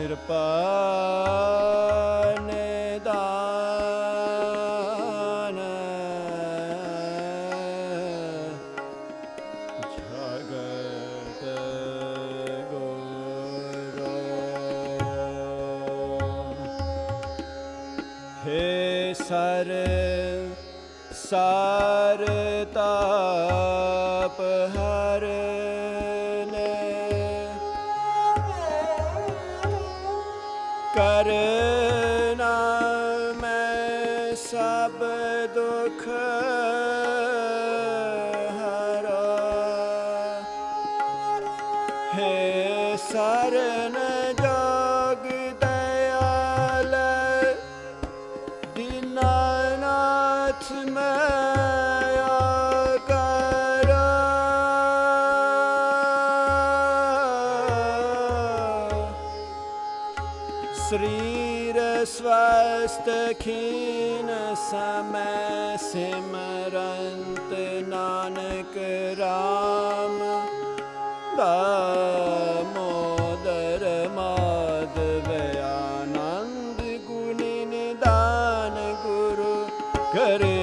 ਕਿਰਪਾ ਨਿਦਾਨ ਜਗਤ ਗੁਰੂ ਹੇ ਸਰ ਸਾਰ ਤਾਪ ਹਰਨੇ ਕਰਨਾ ਮੈਂ ਸਭ ਦੁਖ ਹਰਾ ਹੇ ਸਰਨ ਜੋਗ ਦਇਆਲ ਦੀਨਾਨਾਥ ਮੈਂ शरीर स्वस्थ खीन समय सिमरंत नानक राम दामोदर माधव आनंद गुणी निदान गुरु करे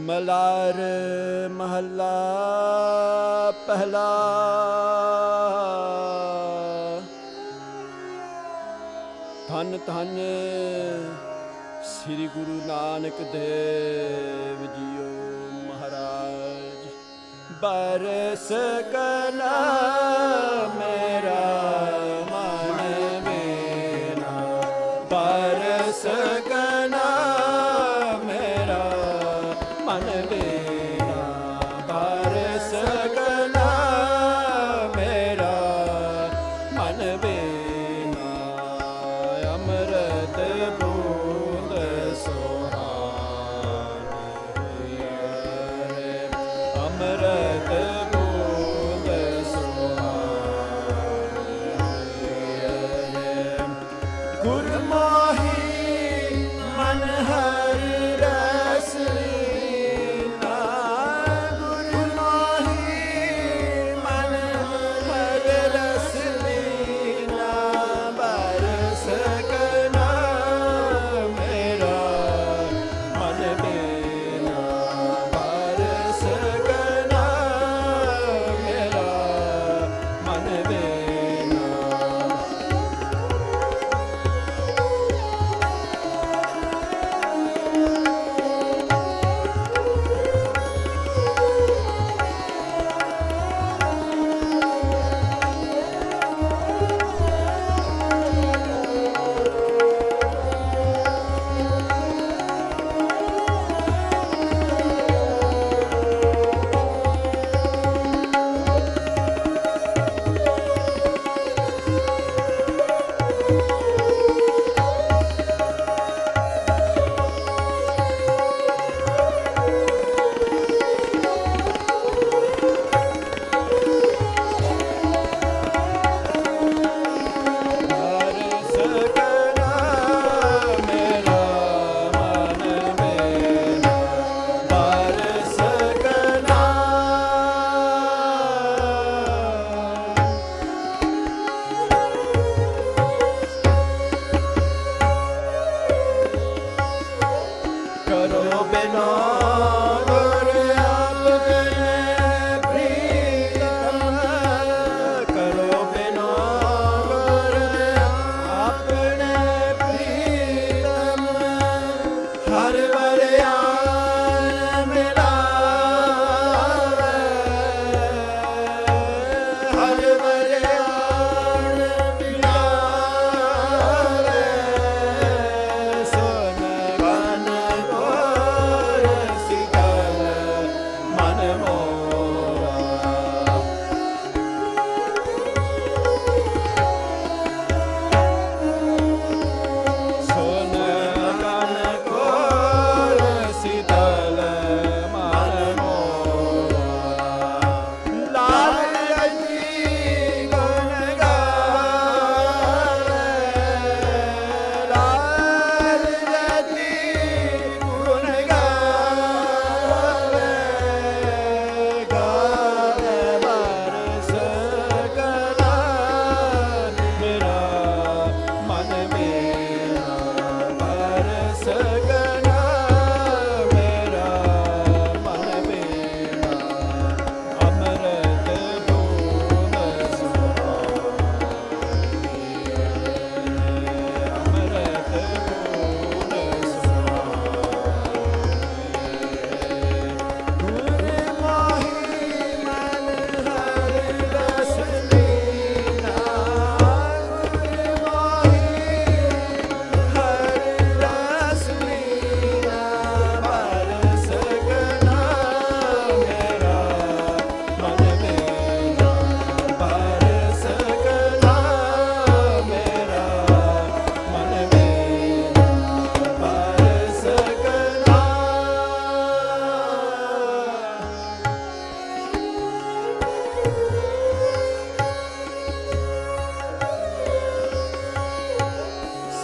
ਮਲਾਰ ਮਹੱਲਾ ਪਹਿਲਾ। ਧੰਨ ਧੰਨ ਸ੍ਰੀ ਗੁਰੂ ਨਾਨਕ ਦੇਵ ਜੀਓ ਮਹਾਰਾਜ। ਬਰਸ ਕਲਾ ਮੇਰਾ ਮਨ ਮੇਰਾ ਬਰਸ ਕਲਾ ਮੇਰਾ ਮਨ ਮੇਰਾ ਬਰਸ ਕਲਾ ਮੇਰਾ ਮਨ ਮੇਰਾ ਅੰਮ੍ਰਿਤ ਬੂੰਦ ਸੁਹਾਣੀ ਅੰਮ੍ਰਿਤ ਬੂੰਦ ਸੁਹਾਣੀ ਗੁਰਮੋਹੀ ਮਨ ਹਰਿ ਰਸ ਲੀਨਾ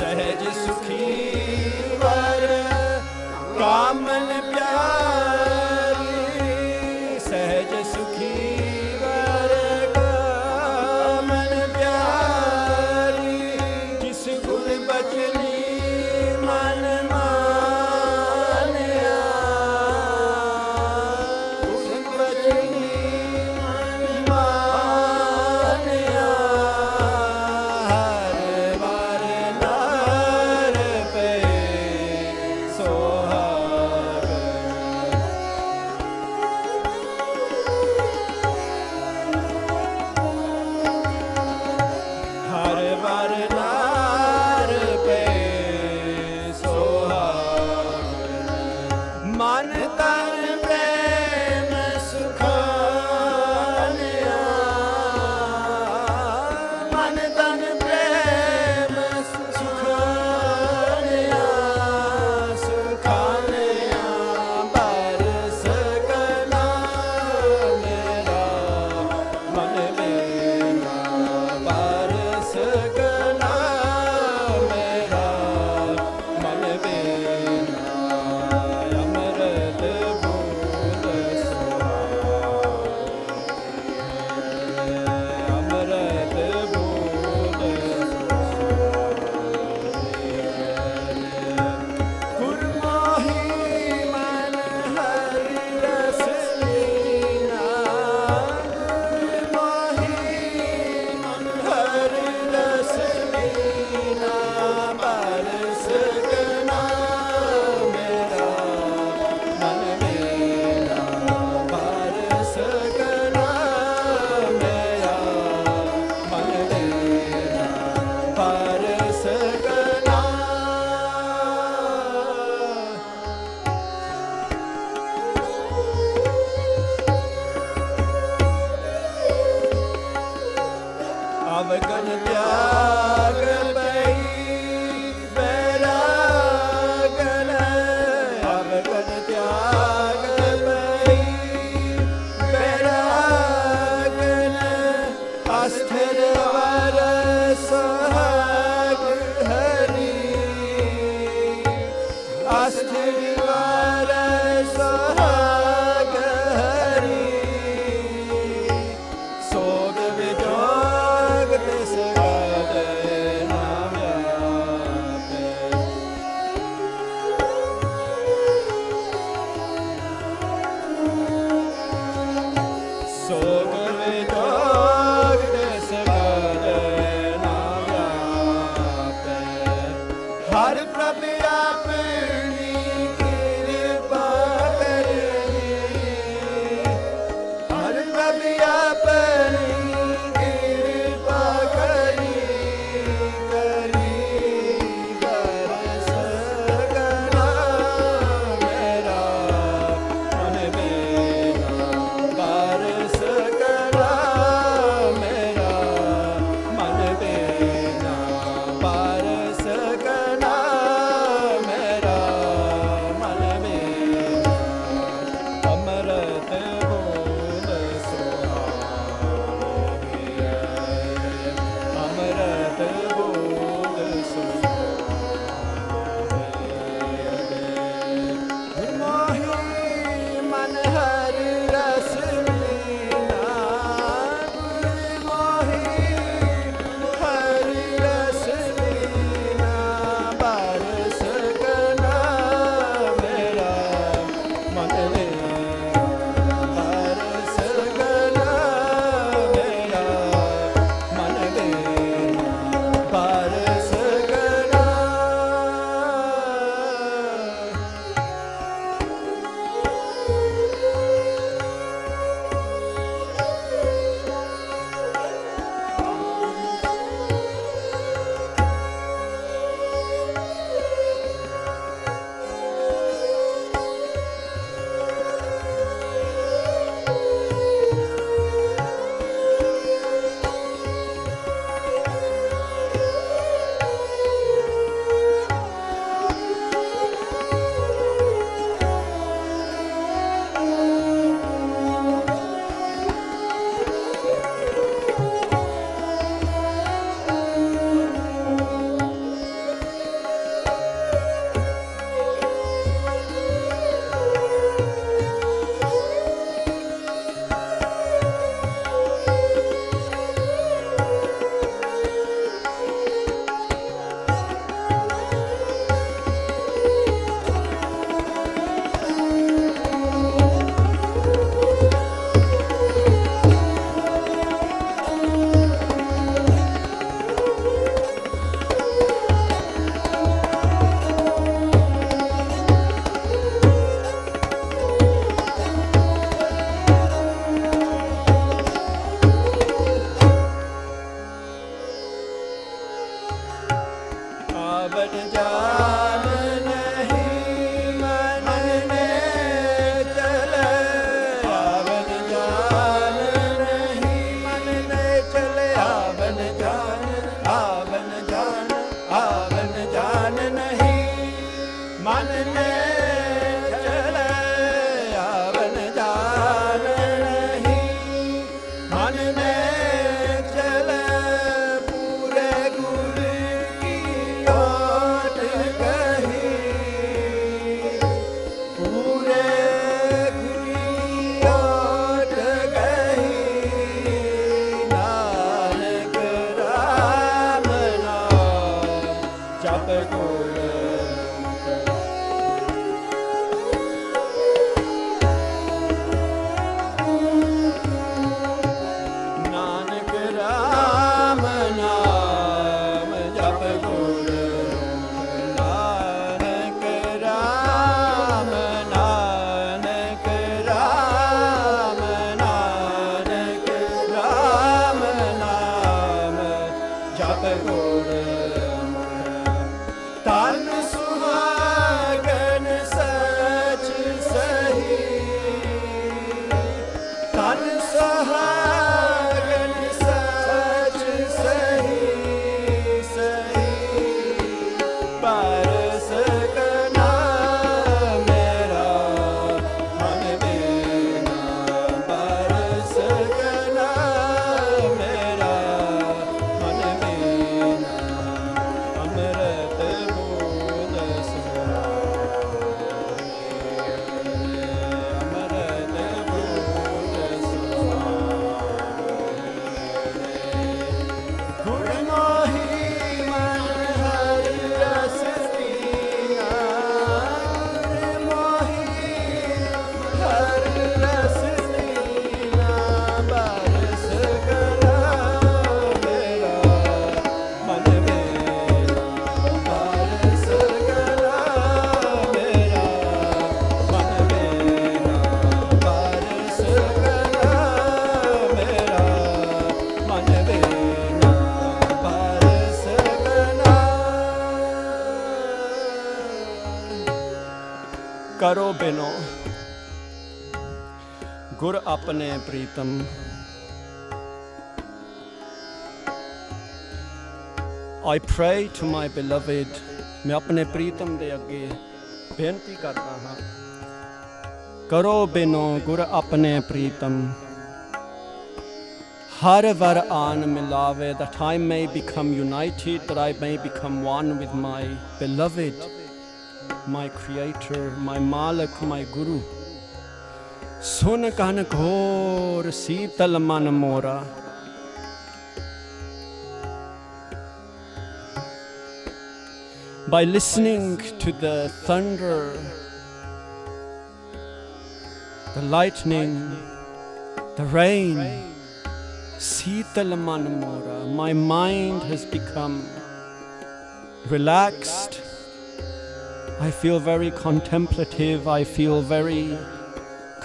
सहज सुखी वर कामन प्यारी, सहज सुखी वर कामन प्यारी, जिस गुण बचनी मन मानिया, गुण बचनी मन मानिया, हर बार नार पे सोहागन। हर बार नार पे सोहागन, मन तन प्रेम सुखानिया, मन तन प्रेम सुखानिया, सुखानिया बरस गना मेरा मन बिना, बरस गना मेरा मन बिना, अमृत बूंद सुहाए, अमृत बूंद सुहाए। गुरमाही मन हरि रस लीना, गुरमाही मन हरि रस लीना, बरस गना मेरा मन बिना, बरस गना मेरा मन बिना, बरस गना। अवगन त्याग पई बैरागन, अवगन त्याग पई बैरागन, अस्थिर वर सुहाग हरि, अस्थिर वर सुहाग हरि, सोग विजोग तिस गद आवन जान नहीं मन ने चले आवन जान नहीं मन ने चले आवन जान नहीं मन ने चले आवन जान नहीं मन ने चले पूरे गुरु की ओट कही पूरे गुरु की ओट कही नानक राम नाम जप गुर नानक राम नाम जप गुर नानक राम नानक राम नानक राम नाम जप गुर तन सुहागन सच सही तन सुहागन सच सही सही बरस कना मेरा मन देना बरस कना मेरा मन देना अमृत बूंद अमृत बूंद गुण मोही मन हरि रस पिया गुण मोही हरि रस पिया बरस गला मेरा मन मेरा बरस गला मेरा मन मेरा बरस गला मेरा मन मेरा बरस गला करो बिनो गुर अपने प्रीतम I pray to my beloved मैं अपने प्रीतम दे अगे बेनती करता हाँ करो बिनो गुर अपने प्रीतम हर वर आन मिलावे that I may become united that I may become one with my beloved my creator my malak my guru सुन कन घोर शीतल मन मोरा by listening to the thunder the lightning the rain शीतल मन मोरा my mind has become relaxed I feel very contemplative I feel very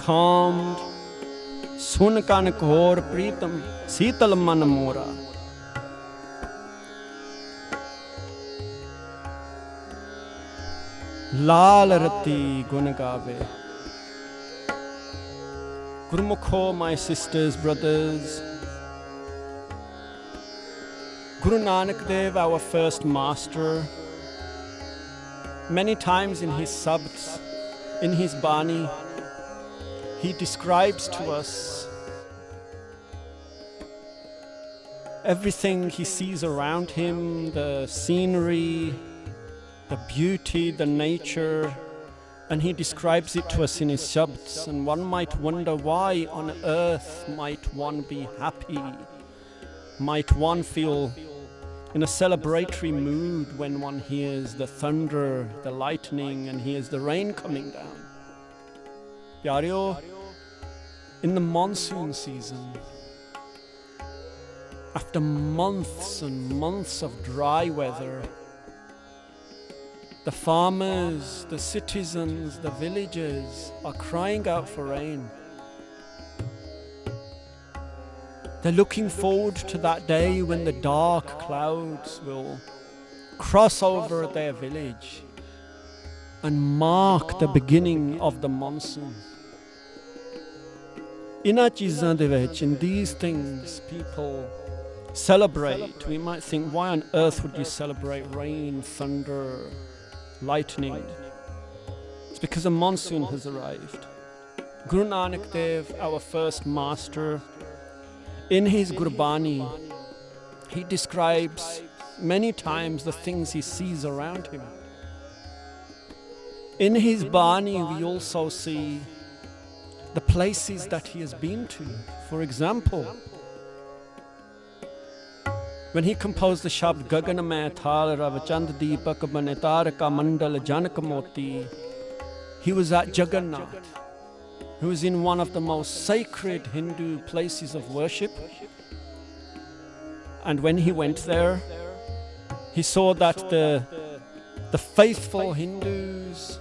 calmed सुन कन घोर प्रीतम शीतल मन मोरा लाल रति गुण गावे Gurmukho, my sisters, brothers, Guru Nanak Dev, our first master, many times in his sabds, in his Bani, he describes to us everything he sees around him, the scenery, the beauty, the nature, and he describes it to us in his shabds. And one might wonder, why on earth might one be happy? Might one feel in a celebratory mood when one hears the thunder, the lightning, and hears the rain coming down? Pyareo, in the monsoon season, after months and months of dry weather, the farmers, the citizens, the villagers are crying out for rain. They're looking forward to that day when the dark clouds will cross over their village and mark the beginning of the monsoon. In these things, people celebrate. We might think, why on earth would you celebrate rain, thunder, lightning? It's because a monsoon has arrived. Guru Nanak Dev, our first master, in his Gurbani, he describes many times the things he sees around him. In his Bani, we also see the places that he has been to. For example, when he composed the Shabd Gagan Mein Thal Ravachand Deepak Bane Taraka Mandal Janak Moti, he was at Jagannath. He was in one of the most sacred Hindu places of worship. And when he went there, he saw that the faithful Hindus,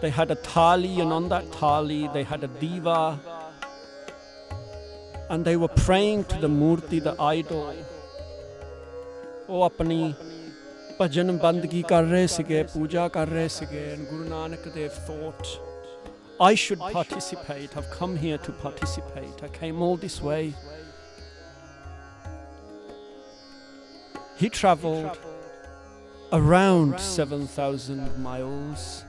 they had a thali, and on that thali they had a diva, and they were praying to the murti, the idol. Oh, apni bhajan bandagi kar rahe sige, puja kar rahe sige. And Guru Nanak Dev thought, I should participate. I've come here to participate. I came all this way. He traveled around 7,000 miles.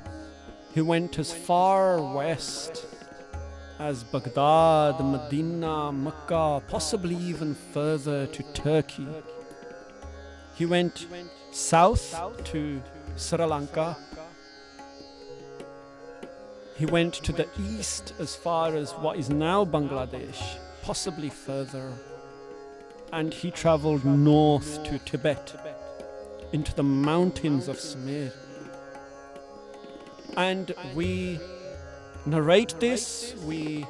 He went as far west as Baghdad, Medina, Mecca, possibly even further to Turkey. He went south to Sri Lanka. He went to the east as far as what is now Bangladesh, possibly further. And he traveled north to Tibet, into the mountains of Samir. And we narrate this, we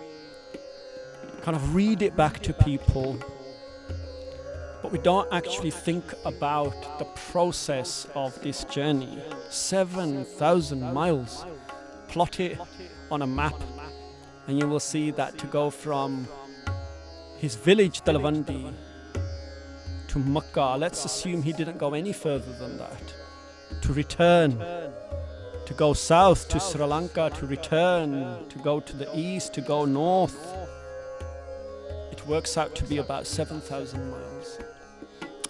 kind of read it back to people, but we don't actually think about the process of this journey. 7,000 miles. Plot it on a map, and you will see that to go from his village, Talwandi, to Makkah, let's assume he didn't go any further than that. To return, to go south to Sri Lanka, to return, to go to the east, to go north. It works out to be about 7,000 miles.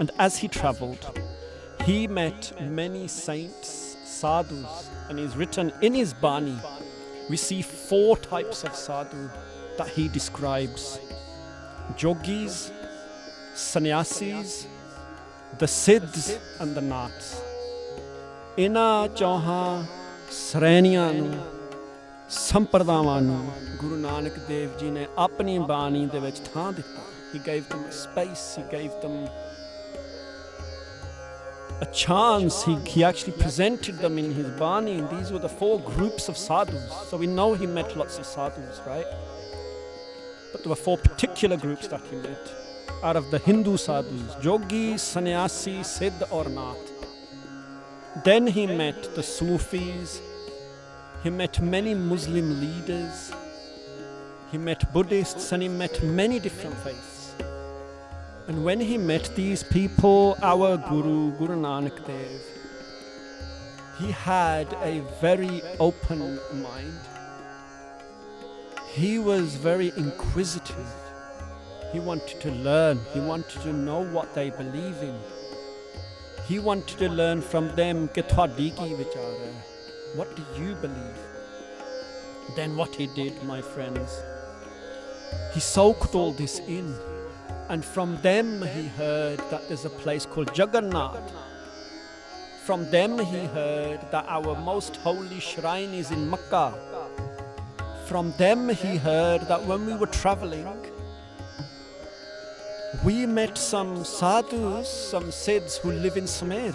And as he traveled, he met many saints, sadhus, and he's written in his Bani, we see 4 types of sadhu that he describes. Jogis, sannyasis, the siddhs and the naths. Ina Chauhan Sreniyan nu, Sampradaਵਾਂ ਨੂੰ Guru Nanak Dev Ji ne apni Bani de vich thaan ditta. He gave them a space, he gave them a chance, he actually presented them in his Bani, and these were the 4 groups of sadhus. So we know he met lots of sadhus, right? But there were 4 particular groups that he met out of the Hindu sadhus: Jogi, Sannyasi, Siddh or Nath. Then he met the Sufis, he met many Muslim leaders, he met Buddhists, and he met many different faiths. And when he met these people, our Guru, Guru Nanak Dev, he had a very open mind. He was very inquisitive. He wanted to learn. He wanted to know what they believe in. He wanted to learn from them, ke ਤੁਹਾਡੀ ਕੀ ਵਿਚਾਰ ਹੈ? What do you believe? Then what he did, my friends, he soaked all this in. And from them he heard that there's a place called Jagannath. From them he heard that our most holy shrine is in Makkah. From them he heard that when we were traveling, we met some sadhus, some siddhs who live in Samir.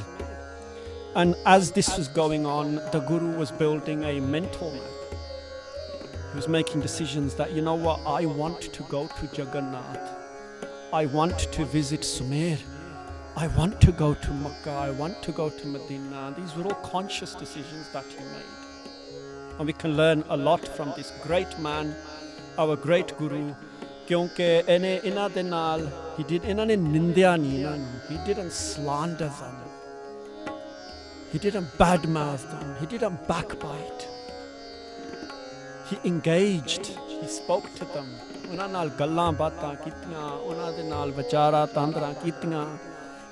And as this was going on, the Guru was building a mental map. He was making decisions that, you know what, I want to go to Jagannath. I want to visit Sumer. I want to go to Makkah. I want to go to Medina. These were all conscious decisions that he made. And we can learn a lot from this great man, our great Guru. Kyonke ina de naal, he didn't slander them. He didn't badmouth them. He didn't backbite. He engaged. He spoke to them. ਉਹਨਾਂ ਨਾਲ ਗੱਲਾਂ ਬਾਤਾਂ ਕੀਤੀਆਂ, ਉਹਨਾਂ ਦੇ ਨਾਲ ਵਿਚਾਰਾਂ ਤਾਂਦਰਾਂ ਕੀਤੀਆਂ.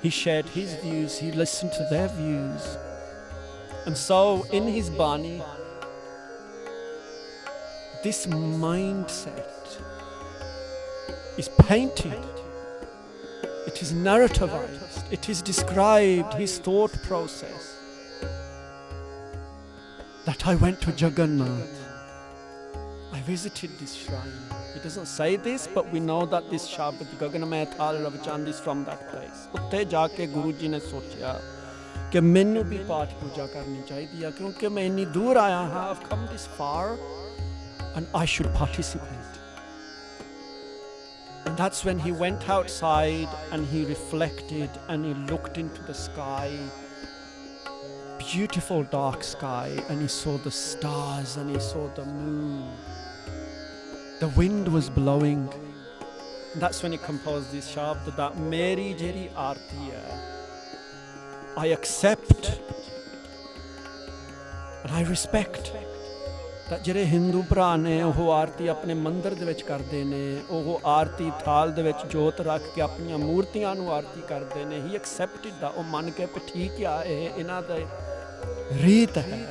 He shared his views. He listened to their views. And so in his Bani, this mindset is painted. It is narrativized. It is described, his thought process. That I went to Jagannath. I visited this shrine. He doesn't say this, but we know that this Shabad, Gaganamay Thal Ravachand, is from that place. Utte jaake Guru Ji ne sochya कि मैनू भी पाठ पूजा करनी चाहिए क्योंकि मैं इतनी दूर आया हाँ, I've come this far and I should participate. And that's when he went outside and he reflected and he looked into the sky, beautiful dark sky, and he saw the stars and he saw the moon. The wind was blowing. And that's when he composed this shabd that Meri Jeri Aarti hai, I accept and I respect that ਜਿਹੜੇ ਹਿੰਦੂ ਭਰਾ ਨੇ ਉਹ ਆਰਤੀ ਆਪਣੇ ਮੰਦਿਰ ਦੇ ਵਿੱਚ ਕਰਦੇ ਨੇ, ਉਹ ਆਰਤੀ ਥਾਲ ਦੇ ਵਿੱਚ ਜੋਤ ਰੱਖ ਕੇ ਆਪਣੀਆਂ ਮੂਰਤੀਆਂ ਨੂੰ ਆਰਤੀ ਕਰਦੇ ਨੇ. ਹੀ ਐਕਸੈਪਟਡ ਦਾ, ਉਹ ਮੰਨ ਕੇ ਵੀ ਠੀਕ ਆ, ਇਹ ਇਹਨਾਂ ਦਾ ਰੀਤ ਹੈ.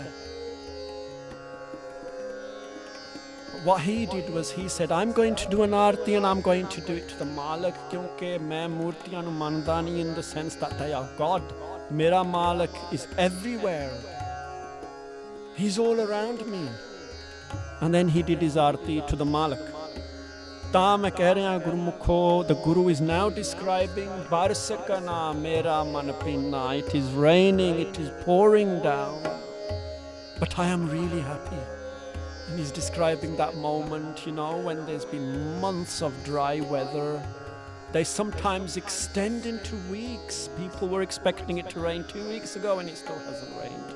What he did was he said, I'm going to do an aarti and I'm going to do it to the Malik kyunki main murtiyan nu manda nahi in the sense that they are God. Mera Malik is everywhere. He's all around me. And then he did his aarti to the Malik. Ta main keh raha Gurmukho, the Guru is now describing Barsakana mera man pinna. It is raining, it is pouring down, but I am really happy. And he's describing that moment, you know, when there's been months of dry weather. They sometimes extend into weeks. People were expecting it to rain 2 weeks ago and it still hasn't rained.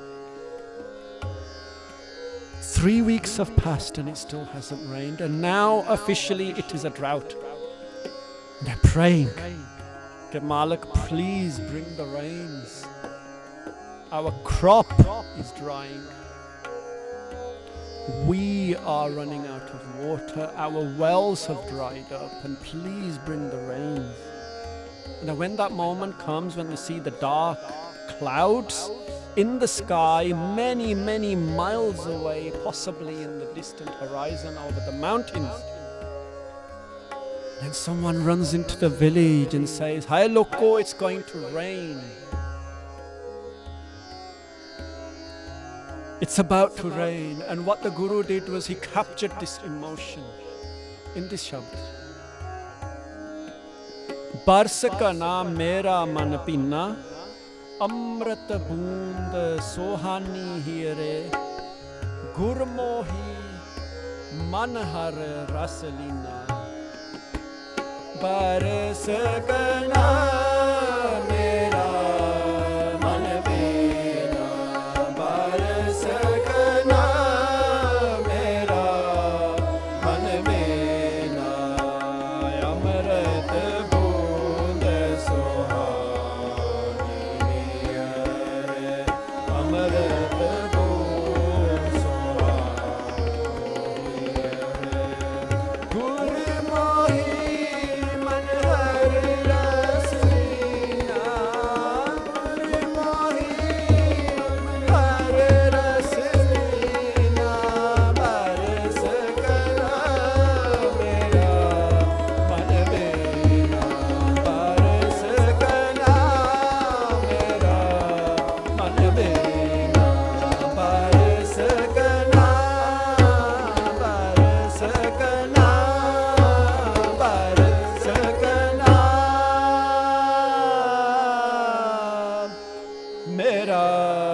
3 weeks have passed and it still hasn't rained. And now officially it is a drought. They're praying, Malik, please bring the rains. Our crop is drying. We are running out of water. Our wells have dried up, and please bring the rains. And when that moment comes, when we see the dark clouds in the sky, many, many miles away, possibly in the distant horizon over the mountains, then someone runs into the village and says, "Hi, loko, it's going to rain. It's about to rain." And what the Guru did was he captured this emotion in this shabd. Barsaka na mera man pinna, amrit boond sohani hire, gurmohi man har rasalina. Barsaka na mera Mera